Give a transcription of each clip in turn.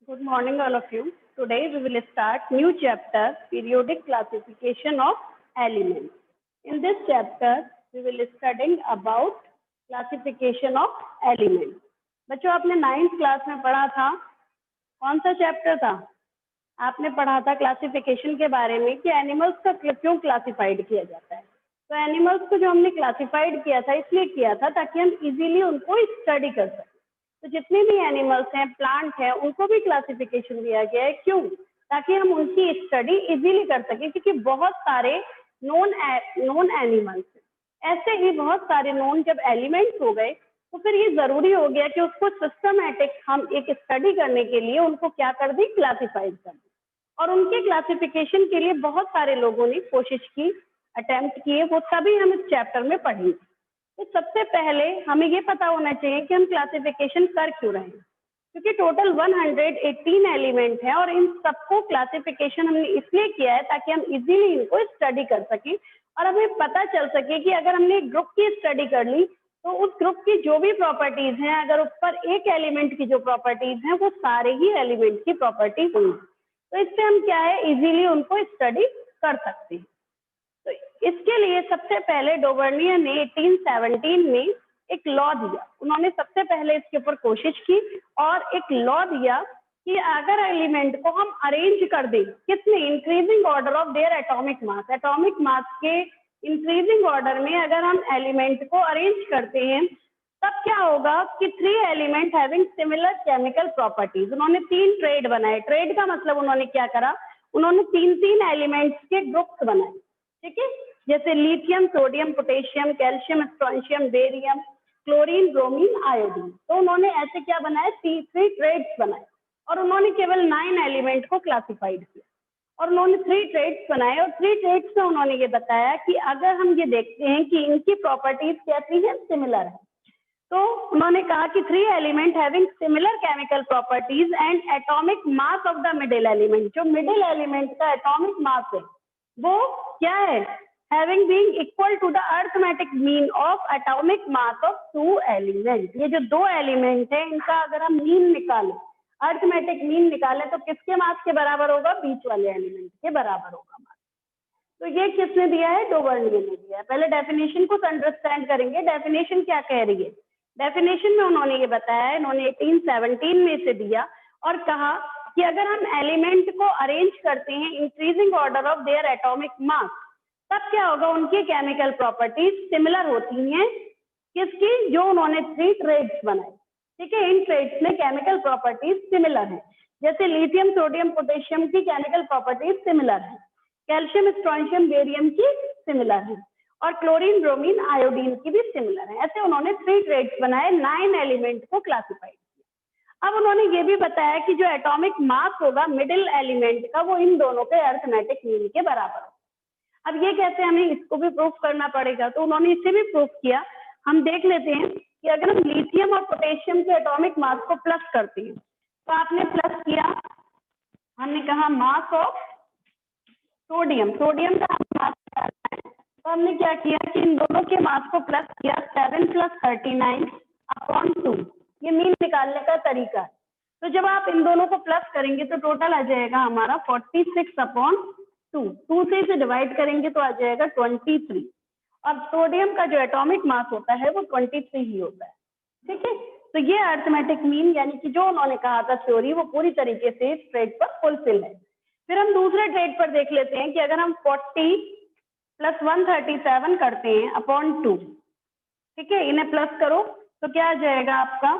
Good morning, all of you. Today we will start new chapter, periodic classification of elements. In this chapter, we will studying about classification of elements. बच्चों आपने 9th class में पढ़ा था, कौन सा chapter था? आपने पढ़ा था क्लासिफिकेशन के बारे में कि एनिमल्स का क्यों क्लासिफाइड किया जाता है. तो एनिमल्स को जो हमने क्लासिफाइड किया था इसलिए किया था ताकि हम इजीली उनको स्टडी कर सकें. तो जितने भी एनिमल्स हैं, प्लांट हैं, उनको भी क्लासिफिकेशन दिया गया है. क्यों? ताकि हम उनकी स्टडी इजीली कर सकें, क्योंकि बहुत सारे नोन एनिमल्स ऐसे ही बहुत सारे नोन जब एलिमेंट्स हो गए तो फिर ये जरूरी हो गया कि उसको सिस्टमैटिक हम एक स्टडी करने के लिए उनको क्या कर दें, क्लासिफाइड कर दें. और उनके क्लासिफिकेशन के लिए बहुत सारे लोगों ने कोशिश की, अटेम्प्ट किए, वो सभी हम इस चैप्टर में पढ़ेंगे. तो सबसे पहले हमें ये पता होना चाहिए कि हम क्लासिफिकेशन कर क्यों रहे हैं, क्योंकि टोटल 118 एलिमेंट हैं और इन सबको क्लासिफिकेशन हमने इसलिए किया है ताकि हम इजीली इनको स्टडी कर सकें और हमें पता चल सके कि अगर हमने एक ग्रुप की स्टडी कर ली तो उस ग्रुप की जो भी प्रॉपर्टीज हैं, अगर ऊपर एक एलिमेंट की जो प्रॉपर्टीज हैं वो सारे ही एलिमेंट की प्रॉपर्टी होंगी. तो इससे हम क्या है, इजीली उनको स्टडी कर सकते हैं. तो इसके लिए सबसे पहले डोवर्नियर ने 1817 में एक लॉ दिया. उन्होंने सबसे पहले इसके ऊपर कोशिश की और एक लॉ दिया कि अगर एलिमेंट को हम अरेंज कर दें कितने, increasing order of their atomic mass के इंक्रीजिंग ऑर्डर में अगर हम एलिमेंट को अरेंज करते हैं तब क्या होगा कि 3 element having similar chemical properties. उन्होंने 3 ट्रेड बनाए. ट्रेड का मतलब उन्होंने क्या करा, उन्होंने 3 एलिमेंट्स के ग्रुप्स बनाए. ठीक है, जैसे lithium, sodium, potassium, calcium, strontium, barium, chlorine, bromine, iodine. तो उन्होंने ऐसे क्या बनाए, 3 ट्रेड्स बनाए और उन्होंने केवल 9 एलिमेंट को क्लासिफाइड किया और उन्होंने 3 ट्रेड्स बनाए. और 3 ट्रेड्स में उन्होंने ये बताया कि अगर हम ये देखते हैं कि इनकी प्रॉपर्टीज कैसी है, सिमिलर है, तो उन्होंने कहा कि 3 element having similar chemical properties and atomic mass of the middle element. जो मिडिल एलिमेंट का एटॉमिक मास है वो क्या है, having being equal to the arithmetic mean of atomic mass of 2 element. ये जो 2 एलिमेंट है इनका अगर हम मीन निकालें, अरिथमेटिक मीन निकालें तो किसके मास के बराबर होगा, बीच वाले एलिमेंट के बराबर होगा मास. तो ये किसने दिया है, डोवर्नियर ने दिया है. पहले डेफिनेशन को अंडरस्टैंड करेंगे. डेफिनेशन क्या कह रही है, डेफिनेशन में उन्होंने ये बताया है, इन्होंने 1817 में से दिया और कहा कि अगर हम एलिमेंट को अरेंज करते हैं increasing order of their atomic mass तब क्या होगा, उनकी केमिकल प्रॉपर्टीज सिमिलर होती हैं. किसकी, जो उन्होंने 3 ट्रेड्स बनाए. ठीक है, इन ट्रेड्स में केमिकल प्रॉपर्टीज सिमिलर हैं. जैसे लिथियम, सोडियम, पोटेशियम की केमिकल प्रॉपर्टीज सिमिलर है, कैल्शियम, स्ट्रोंशियम, बेरियम की सिमिलर है और क्लोरीन, ब्रोमीन, आयोडीन की भी सिमिलर है. ऐसे उन्होंने 3 ट्रेड्स बनाए, 9 एलिमेंट को क्लासिफाइड किया. अब उन्होंने ये भी बताया कि जो एटॉमिक मास होगा मिडिल एलिमेंट का वो इन दोनों के अरिथमेटिक मीन के बराबर होगा. अब ये कैसे, हमें इसको भी प्रूफ करना पड़ेगा. तो उन्होंने इसे भी प्रूफ किया. हम देख लेते हैं कि अगर हम लिथियम और पोटेशियम के एटॉमिक मास को प्लस करते हैं तो आपने प्लस किया, हमने कहा मास ऑफ सोडियम का मास निकालना है. तो हमने क्या किया कि इन दोनों के मास को प्लस किया, 7 + 39 अपॉन 2. ये मीन निकालने का तरीका है. तो जब आप इन दोनों को प्लस करेंगे तो टोटल आ जाएगा हमारा 46 अपॉन 2. 2 से इसे डिवाइड करेंगे तो आ जाएगा 23. और सोडियम का जो एटॉमिक मास होता है वो 23 ही होता है. ठीक है, तो ये अरिथमेटिक मीन यानी कि जो उन्होंने कहा था थ्योरी वो पूरी तरीके से इस ट्रेड पर फुलफिल है. फिर हम दूसरे ट्रेड पर देख लेते हैं कि अगर हम 40 + 137 करते हैं अपॉन 2. ठीक है, इन्हें प्लस करो तो क्या आ जाएगा आपका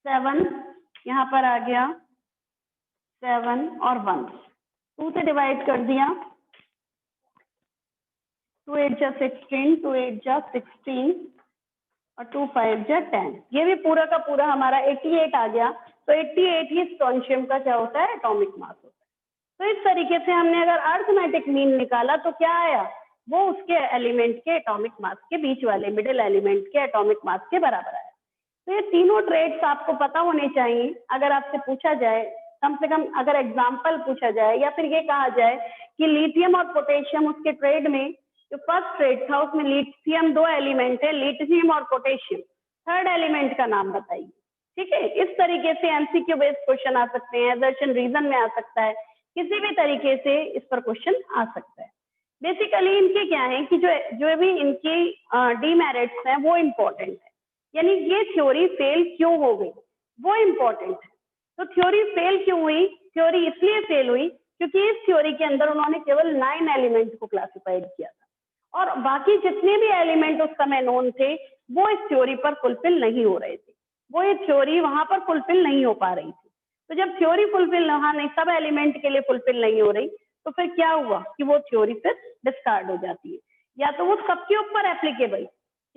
7, यहाँ पर आ गया 7 और 1, 2 से डिवाइड कर दिया, 2 8 जा 16, 2 8 जा 16 और 2 5 जा 10. ये भी पूरा का पूरा हमारा 88 आ गया. तो 88 ही स्ट्रोंशियम का क्या होता है, एटॉमिक मास होता है. तो इस तरीके से हमने अगर अरिथमेटिक मीन निकाला तो क्या आया, वो उसके एलिमेंट के एटॉमिक मास के बीच वाले मिडिल एलिमेंट के एटॉमिक मास के बराबर आया. तो ये तीनों ट्रेड्स आपको पता होने चाहिए. अगर आपसे पूछा जाए, कम से कम अगर एग्जाम्पल पूछा जाए या फिर ये कहा जाए कि लिथियम और पोटेशियम, उसके ट्रेड में जो फर्स्ट ट्रेड था उसमें लिथियम 2 एलिमेंट है, लिथियम और पोटेशियम, थर्ड एलिमेंट का नाम बताइए. ठीक है, इस तरीके से एमसीक्यू बेस्ड क्वेश्चन आ सकते हैं, असर्शन रीजन में आ सकता है, किसी भी तरीके से इस पर क्वेश्चन आ सकता है। बेसिकली इनके क्या है कि जो भी इनकी डीमेरिट्स हैं वो इम्पोर्टेंट है, यानी ये थ्योरी फेल क्यों हो गई वो इम्पोर्टेंट है। तो थ्योरी फेल क्यों हुई? थ्योरी इसलिए फेल हुई क्योंकि इस थ्योरी के अंदर उन्होंने केवल 9 एलिमेंट को क्लासिफाइड किया था और बाकी जितने भी एलिमेंट उस समय नोन थे वो इस थ्योरी पर फुलफिल नहीं हो रहे थे, वो ये थ्योरी वहां पर फुलफिल नहीं हो पा रही थी। तो जब थ्योरी फुलफिल वहां नहीं, सब एलिमेंट के लिए फुलफिल नहीं हो रही, तो फिर क्या हुआ कि वो थ्योरी फिर डिस्कार्ड हो जाती है। या तो वो सबके ऊपर एप्लीकेबल,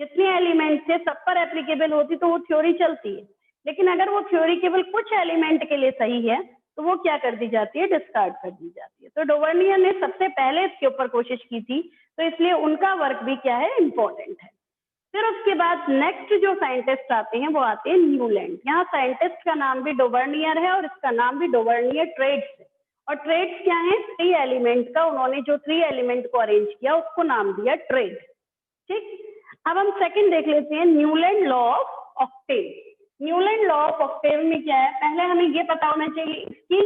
जितने एलिमेंट थे सब पर एप्लीकेबल होती तो वो थ्योरी चलती है, लेकिन अगर वो थ्योरी केवल कुछ एलिमेंट के लिए सही है तो वो क्या कर दी जाती है? डिस्कार्ड कर दी जाती है। तो डोवर्नियर ने सबसे पहले इसके ऊपर कोशिश की थी, तो इसलिए उनका वर्क भी क्या है? इम्पोर्टेंट है। फिर उसके बाद नेक्स्ट जो साइंटिस्ट आते हैं वो आते हैं न्यूलैंड। यहाँ साइंटिस्ट का नाम भी डोवर्नियर है और इसका नाम भी डोवर्नियर ट्रेड्स है। और ट्रेड्स क्या है? 3 एलिमेंट का उन्होंने जो 3 एलिमेंट को अरेंज किया उसको नाम दिया ट्रेड। ठीक, अब हम सेकंड देख लेते हैं, Newland law of octave. Newland law of octave में क्या है? पहले हमें ये पता होना चाहिए इसकी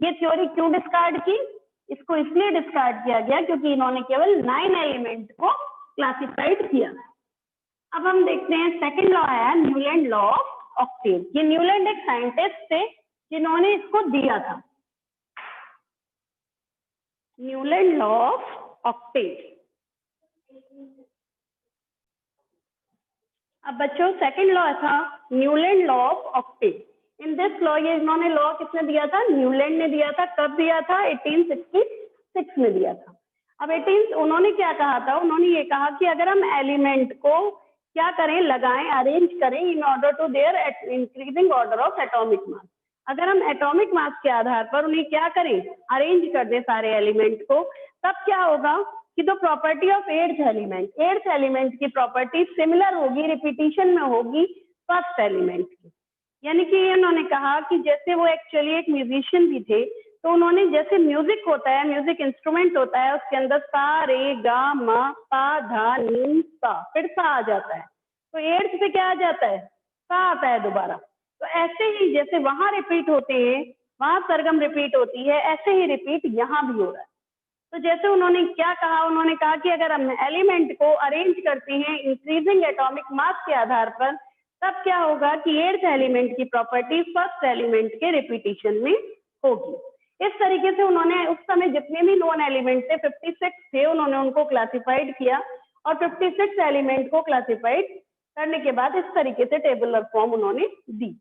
ये थ्योरी क्यों डिस्कार्ड की। इसको इसलिए डिस्कार्ड किया गया क्योंकि इन्होंने केवल 9 एलिमेंट को क्लासिफाइड किया। अब हम देखते हैं सेकंड लॉ आया न्यूलैंड लॉ ऑफ ऑक्टेव। ये न्यूलैंड एक साइंटिस्ट थे जिन्होंने इसको दिया था, न्यूलैंड लॉ ऑफ ऑक्टेव। अब बच्चों सेकंड लॉ था Newland law of octave. In this law, ये इन्होंने लॉ किसने दिया था? न्यूलैंड ने दिया था। कब दिया था? 1866 में दिया था। अब 18 उन्होंने क्या कहा था? उन्होंने ये कहा कि अगर हम एलिमेंट को क्या करें? लगाएं, अरेंज करें in order to their increasing order of atomic mass. अगर हम एटॉमिक मास के आधार पर उन्हें क्या करें? अरेंज कर दें सारे एलिमेंट को, तब क्या होगा कि the property of eighth element की प्रॉपर्टी सिमिलर होगी, रिपीटिशन में होगी फर्स्ट एलिमेंट की। यानी कि उन्होंने कहा कि जैसे वो एक्चुअली एक म्यूजिशियन भी थे, तो उन्होंने जैसे म्यूजिक होता है, म्यूजिक इंस्ट्रूमेंट होता है, उसके अंदर सा रे गा मा पा धा नी सा, फिर सा आ जाता है, तो एट्थ पे क्या आ जाता है? सा आता है दोबारा। तो ऐसे ही जैसे वहां रिपीट होते हैं, वहां सरगम रिपीट होती है, ऐसे ही रिपीट यहाँ भी हो रहा है। तो जैसे उन्होंने क्या कहा? उन्होंने कहा कि अगर हम एलिमेंट को अरेंज करते हैं इंक्रीजिंग एटॉमिक मास के आधार पर, तब क्या होगा कि एट्थ एलिमेंट की प्रॉपर्टी फर्स्ट एलिमेंट के रिपीटिशन में होगी। इस तरीके से उन्होंने उस समय जितने भी नॉन एलिमेंट थे 56 थे, उन्होंने उनको क्लासिफाइड किया और 56 एलिमेंट को क्लासिफाइड करने के बाद इस तरीके से टेबुलर फॉर्म उन्होंने दी।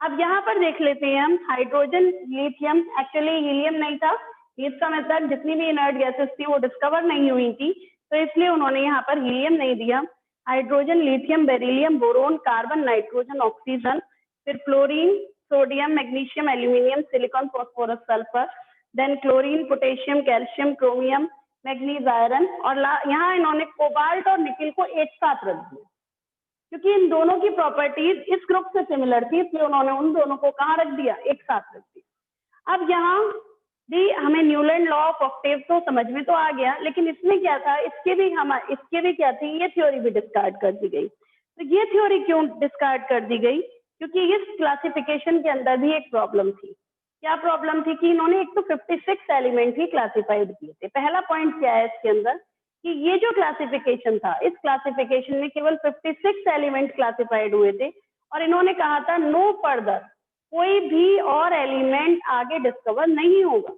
अब यहाँ पर देख लेते हैं हम हाइड्रोजन, लिथियम, एक्चुअली हीलियम नहीं था, इस समय तक जितनी भी इनर्ट गैसेस थी वो डिस्कवर नहीं हुई थी, तो इसलिए उन्होंने यहाँ पर हीलियम नहीं दिया। Hydrogen, lithium, beryllium, boron, carbon, nitrogen, oxygen, फिर fluorine, sodium, magnesium, aluminium, silicon, phosphorus, sulphur, then chlorine, potassium, calcium, chromium, manganese, iron, और यहाँ इन्होंने कोबाल्ट और निकिल को एक साथ रख दिया क्योंकि इन दोनों की प्रॉपर्टीज इस ग्रुप से सिमिलर थी, इसलिए उन्होंने उन दोनों को कहाँ रख दिया? एक साथ रख दिया। अब यहाँ भी हमें न्यूलैंड लॉ ऑफ ऑक्टेव तो समझ में तो आ गया, लेकिन इसमें क्या था? इसके भी क्या थी? ये थ्योरी भी डिस्कार्ड कर दी गई। तो ये थ्योरी क्यों डिस्कार्ड कर दी गई? क्योंकि इस क्लासिफिकेशन के अंदर भी एक प्रॉब्लम थी। क्या प्रॉब्लम थी? कि इन्होंने एक तो 56 एलिमेंट ही क्लासिफाइड किए थे। पहला पॉइंट क्या है इसके अंदर कि ये जो क्लासिफिकेशन था, इस क्लासिफिकेशन में केवल 56 एलिमेंट क्लासिफाइड हुए थे और इन्होंने कहा था नो फर्दर, कोई भी और एलिमेंट आगे डिस्कवर नहीं होगा,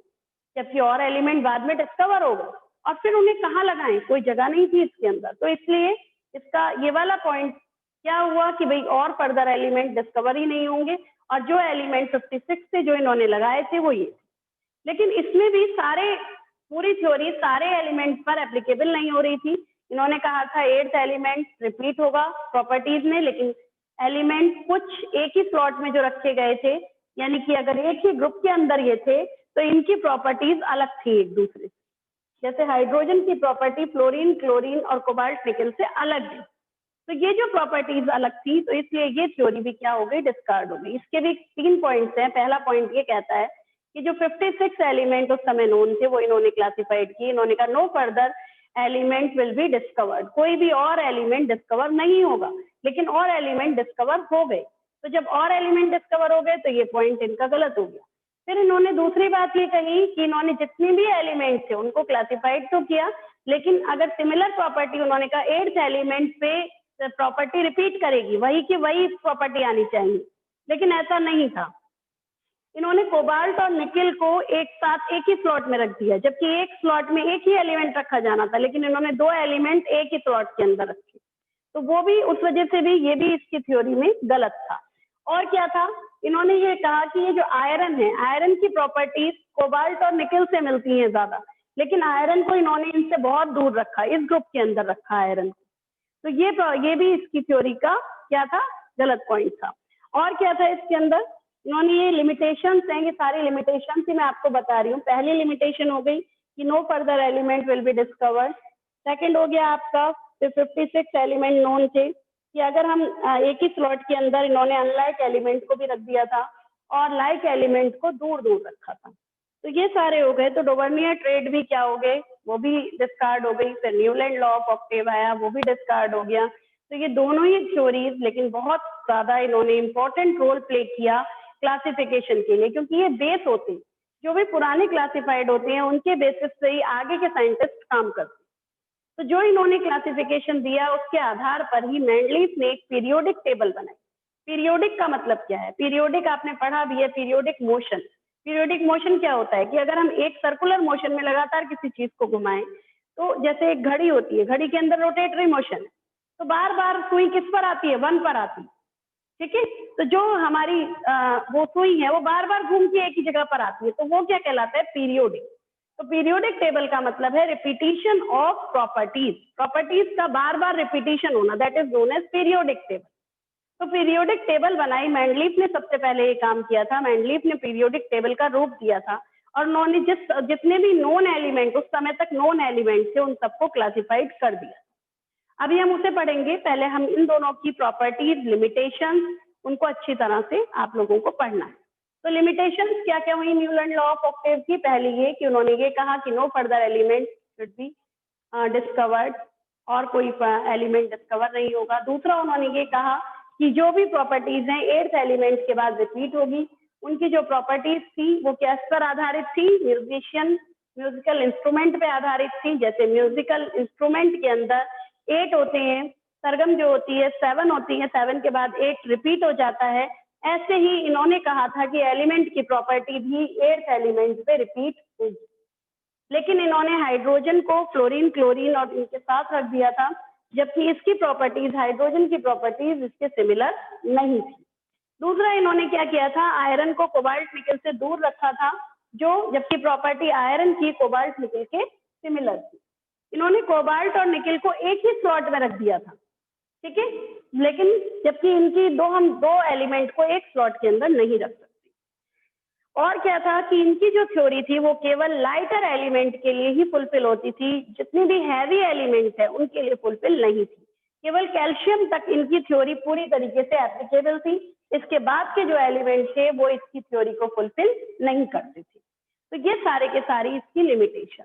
जबकि और एलिमेंट बाद में डिस्कवर होगा। और फिर उन्हें कहाँ लगाएं? कोई जगह नहीं थी इसके अंदर। तो इसलिए इसका ये वाला पॉइंट क्या हुआ कि भाई और फर्दर एलिमेंट डिस्कवर ही नहीं होंगे, और जो एलिमेंट 56 से जो इन्होंने लगाए थे वो ये। लेकिन इसमें भी पूरी थ्योरी सारे एलिमेंट पर एप्लीकेबल नहीं हो रही थी। इन्होंने कहा था एट्थ एलिमेंट रिपीट होगा प्रॉपर्टीज में, लेकिन एलिमेंट कुछ एक ही स्लॉट में जो रखे गए थे, यानी कि अगर एक ही ग्रुप के अंदर ये थे तो इनकी प्रॉपर्टीज अलग थी एक दूसरे से। जैसे हाइड्रोजन की प्रॉपर्टी फ्लोरीन, क्लोरीन और कोबाल्ट, निकल से अलग है, तो ये जो प्रॉपर्टीज अलग थी, तो इसलिए ये थ्योरी भी क्या हो गई? डिस्कार्ड हो गई। इसके भी 3 पॉइंट्स हैं। पहला पॉइंट ये कहता है कि जो 56 एलिमेंट उस समय नोन थे वो इन्होंने क्लासिफाइड किए। इन्होंने कहा no further element will be discovered, कोई भी और एलिमेंट डिस्कवर नहीं होगा, लेकिन और एलिमेंट डिस्कवर हो गए। तो जब और एलिमेंट डिस्कवर हो गए तो ये पॉइंट इनका गलत हो गया। फिर इन्होंने दूसरी बात ये कही कि इन्होंने जितने भी एलिमेंट थे उनको क्लासिफाइड तो किया, लेकिन अगर सिमिलर प्रॉपर्टी उन्होंने कहा 8th एलिमेंट पे प्रॉपर्टी रिपीट करेगी, वही की वही प्रॉपर्टी आनी चाहिए, लेकिन ऐसा नहीं था। इन्होंने कोबाल्ट और निकिल को एक साथ एक ही स्लॉट में रख दिया, जबकि एक स्लॉट में एक ही एलिमेंट रखा जाना था, लेकिन इन्होंने 2 एलिमेंट एक ही स्लॉट के अंदर रखे। तो वो भी उस वजह से भी ये भी इसकी थ्योरी में गलत था। और क्या था, इन्होंने ये कहा कि ये जो आयरन है, आयरन की प्रॉपर्टीज कोबाल्ट और निकिल से मिलती हैं ज्यादा, लेकिन आयरन को इन्होंने इनसे बहुत दूर रखा, इस ग्रुप के अंदर रखा आयरन को। तो ये भी इसकी थ्योरी का क्या था, गलत पॉइंट था। और क्या था इसके अंदर, इन्होंने ये लिमिटेशंस हैं, ये सारी लिमिटेशंस ही मैं आपको बता रही हूँ। पहली लिमिटेशन हो गई कि no further element will be discovered. Second हो गया आपका 56 एलिमेंट नोन थे, कि अगर हम एक ही स्लॉट के अंदर, इन्होंने अनलाइक एलिमेंट को भी रख दिया था और लाइक एलिमेंट को दूर दूर रखा था। तो ये सारे हो गए। तो डोवर्नियर ट्रेड भी क्या हो गए, वो भी डिस्कार्ड हो गई। फिर न्यूलैंड लॉ ऑफ ऑक्टेव आया, वो भी डिस्कार्ड हो गया। तो ये दोनों ही थ्योरीज, लेकिन बहुत ज्यादा इन्होंने इंपॉर्टेंट रोल प्ले किया क्लासिफिकेशन के लिए, क्योंकि ये बेस होते हैं, जो भी पुराने क्लासिफाइड होते हैं उनके बेसिस से ही आगे के साइंटिस्ट काम करते हैं। तो जो इन्होंने क्लासिफिकेशन दिया उसके आधार पर ही मैंडलीफ ने एक पीरियोडिक टेबल बनाई। पीरियोडिक का मतलब क्या है, पीरियोडिक आपने पढ़ा भी है, पीरियोडिक मोशन। पीरियोडिक मोशन क्या होता है कि अगर हम एक सर्कुलर मोशन में लगातार किसी चीज को घुमाएं, तो जैसे एक घड़ी होती है, घड़ी के अंदर रोटेटरी मोशन है, तो बार बार सुई किस पर आती है, 1 पर आती है, ठीक है। तो जो हमारी वो सुई है वो बार बार घूम के एक ही जगह पर आती है, तो वो क्या कहलाता है, पीरियोडिक। तो पीरियोडिक टेबल का मतलब है रिपीटिशन ऑफ प्रॉपर्टीज, प्रॉपर्टीज का बार बार रिपीटिशन होना, that is known as periodic table. तो पीरियोडिक टेबल बनाई, मैंडलीफ ने सबसे पहले ये काम किया था। मैंडलीफ ने पीरियोडिक टेबल का रूप दिया था और उन्होंने जितने भी नोन एलिमेंट, उस समय तक नोन एलिमेंट थे, उन सबको क्लासिफाइड कर दिया। अभी हम उसे पढ़ेंगे, पहले हम इन दोनों की प्रॉपर्टीज, लिमिटेशंस, उनको अच्छी तरह से आप लोगों को पढ़ना है। तो लिमिटेशंस क्या क्या हुई न्यूलैंड लॉ ऑफ ऑक्टेव की, पहली ये कि उन्होंने ये कहा कि no further element should be discovered, और कोई एलिमेंट डिस्कवर नहीं होगा। दूसरा उन्होंने ये कहा कि जो भी प्रॉपर्टीज हैं 8th एलिमेंट के बाद रिपीट होगी। उनकी जो प्रॉपर्टीज थी वो किस पर आधारित थी, म्यूजिकल इंस्ट्रूमेंट पे आधारित थी। जैसे म्यूजिकल इंस्ट्रूमेंट के अंदर 8 होते हैं, सरगम जो होती है 7 होती है, 7 के बाद 8 रिपीट हो जाता है। ऐसे ही इन्होंने कहा था कि एलिमेंट की प्रॉपर्टी भी 8th एलिमेंट पे रिपीट होगी, लेकिन इन्होंने हाइड्रोजन को फ्लोरीन, क्लोरीन और इनके साथ रख दिया था, जबकि इसकी प्रॉपर्टीज, हाइड्रोजन की प्रॉपर्टीज इसके सिमिलर नहीं थी। दूसरा इन्होंने क्या किया था, आयरन को कोबाल्ट निकल से दूर रखा था, जबकि प्रॉपर्टी आयरन की कोबाल्ट निकल के सिमिलर थी। इन्होंने कोबाल्ट और निकिल को एक ही स्लॉट में रख दिया था, ठीक है, लेकिन जबकि हम दो एलिमेंट को एक स्लॉट के अंदर नहीं रख सकते। और क्या था कि इनकी जो थ्योरी थी वो केवल लाइटर एलिमेंट के लिए ही फुलफिल होती थी, जितनी भी हैवी एलिमेंट है उनके लिए फुलफिल नहीं थी। केवल कैल्शियम तक इनकी थ्योरी पूरी तरीके से एप्लीकेबल थी। इसके बाद के जो एलिमेंट थे वो इसकी थ्योरी को फुलफिल नहीं करते थे। तो ये सारे के सारी इसकी लिमिटेशन।